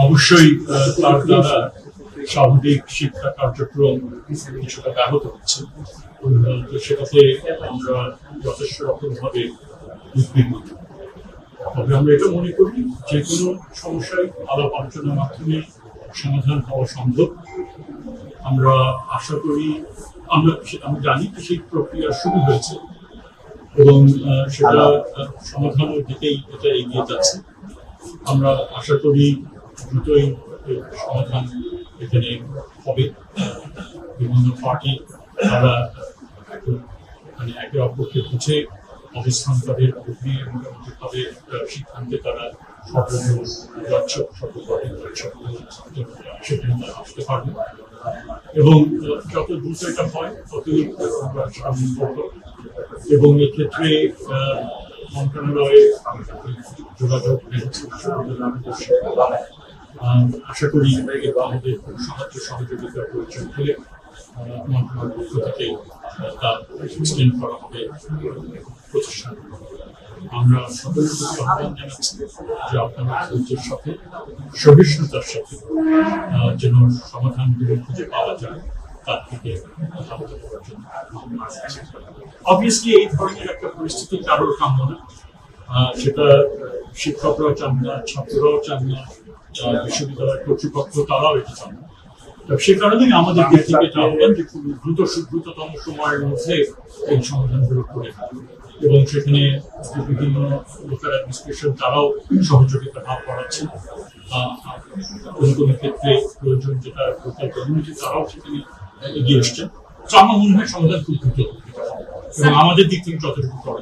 অবশ্যই তার দ্বারা স্বাভাবিক শিক্ষা কার্যক্রম কিছুটা ব্যাহত হচ্ছে, তো সেটাতে আমরা যথেষ্ট রকমভাবে উদ্বিগ্ন। তবে আমরা এটা মনে করি যে কোনো সমস্যায় আলাপ আলোচনার মাধ্যমে সমাধান হওয়া সম্ভব। আমরা আশা করি, আমি জানি যে সেই প্রক্রিয়া শুরু হয়েছে এবং সেটা সমাধানের দিকেই এটা এগিয়ে যাচ্ছে। আমরা আশা করি দ্রুতই সমাধান এখানে হবে। বিভিন্ন পার্টি তারা মানে একে অপরকে বুঝে অবস্থান তাদের মোটামুটিভাবে সিদ্ধান্তে তারা সেখানে তারা আসতে পারবে এবং যত দ্রুত এটা হয় ততই আমরা সামনে করব। এবং এক্ষেত্রে মন্ত্রণালয়ে যোগাযোগ আশা করি আমাদের সাহায্য সহযোগিতার প্রয়োজন হলে মন্ত্রণালয়ের পক্ষ থেকে তা এক্সটেন্ড করা হবে প্রতিষ্ঠান। আমরা সকলের প্রতি আহ্বান জানাচ্ছি যে আপনারা ধৈর্যের সাথে সহিষ্ণুতার সাথে যেন সমাধানগুলো খুঁজে পাওয়া যায় তার থেকে ধাবিত করার জন্য। অবভিয়াসলি এই ধরনের একটা পরিস্থিতি কারোর কাম্য না, সেটা শিক্ষকরাও চান না, ছাত্ররাও চান না, বিশ্ববিদ্যালয়ের কর্তৃপক্ষ তারাও এটা চান না। সে কারণেই আমাদের দিক থেকে এটা আহ্বান যে খুব দ্রুততম সময়ের মধ্যে এই সমাধানগুলো করে এবং সেখানে বিভিন্ন লোকাল অ্যাডমিনিস্ট্রেশন তারাও সহযোগিতা ভাব করাচ্ছেন। কোনো কোনো ক্ষেত্রে প্রয়োজন যেটা লোকাল কমিউনিটি তারাও সেখানে এগিয়ে এসছেন। তো আমার মনে হয় সমাধান খুব দ্রুত এবং আমাদের দিক থেকে যতটুকু করা